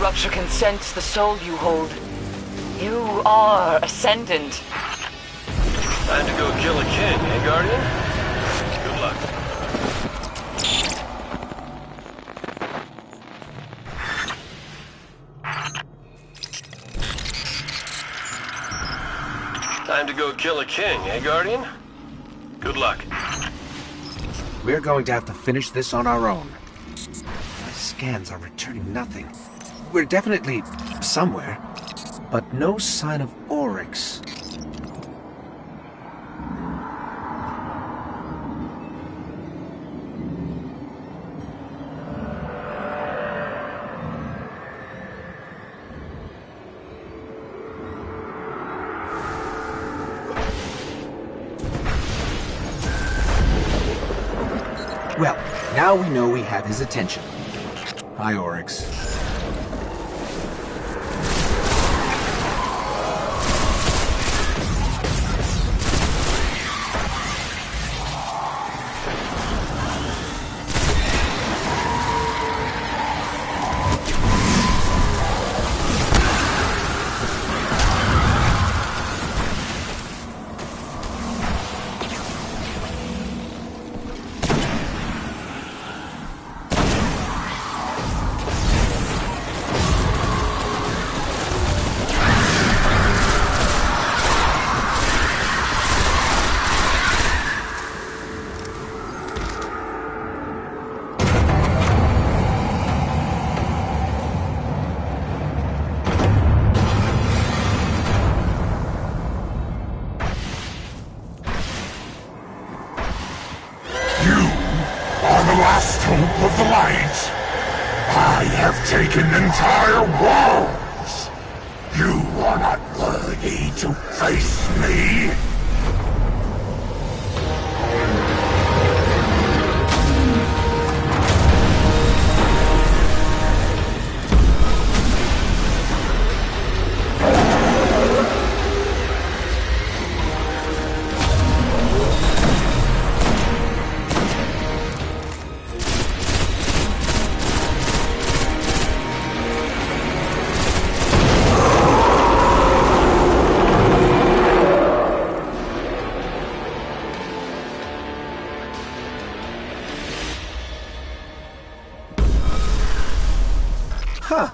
Rupture can sense the soul you hold. You are ascendant. Time to go kill a king, eh, Guardian? Good luck. Time to go kill a king, eh, Guardian? Good luck. We're going to have to finish this on our own. My scans are returning nothing. We're definitely somewhere, but no sign of Oryx. Well, now we know we have his attention. Hi, Oryx. last hope of the light. I have taken entire worlds. You are not worthy to face me. Huh.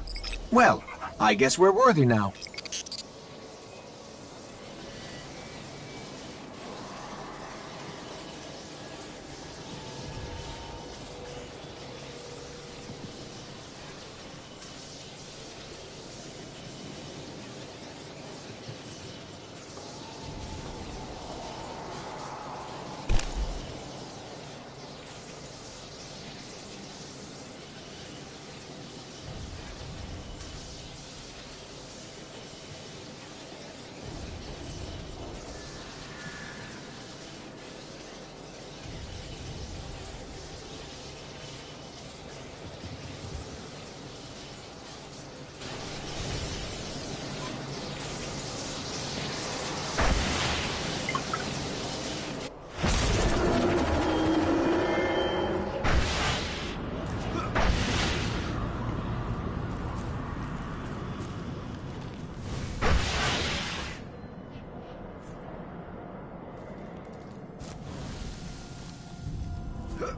Well, I guess we're worthy now. Come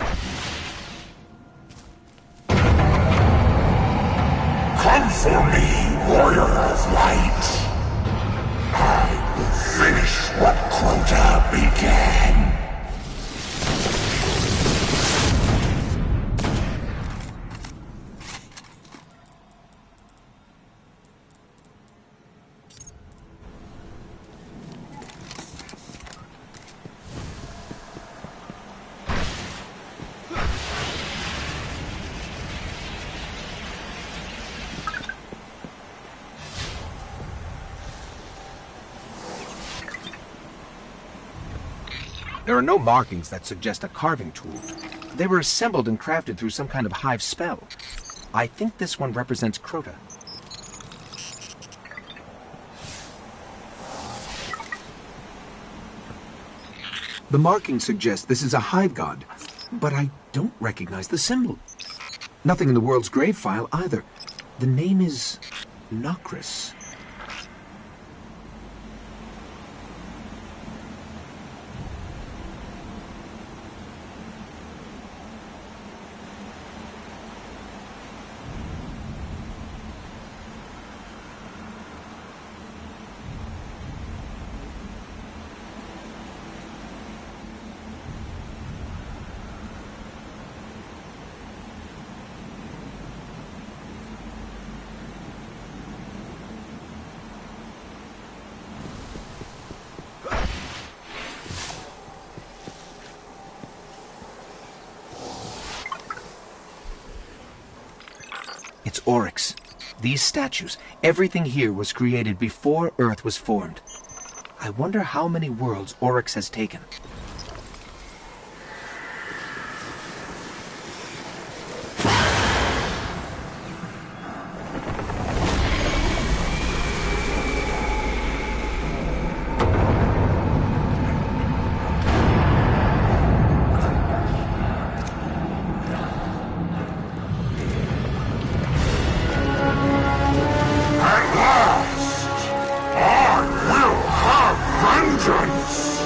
for me, warrior of light. I will finish what Crota began. There are no markings that suggest a carving tool. They were assembled and crafted through some kind of hive spell. I think this one represents Crota. The marking suggests this is a hive god, but I don't recognize the symbol. Nothing in the world's grave file either. The name is Nokris. It's Oryx. These statues, everything here was created before Earth was formed. I wonder how many worlds Oryx has taken. Vengeance!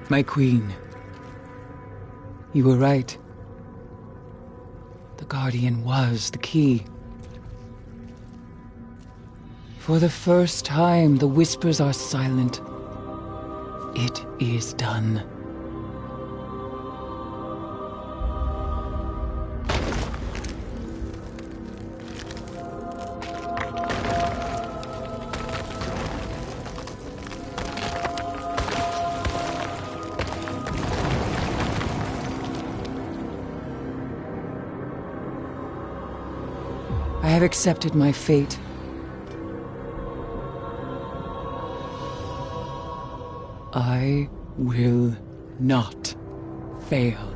My queen, you were right. The Guardian was the key. For the first time, the whispers are silent. It is done. I have accepted my fate. I will not fail.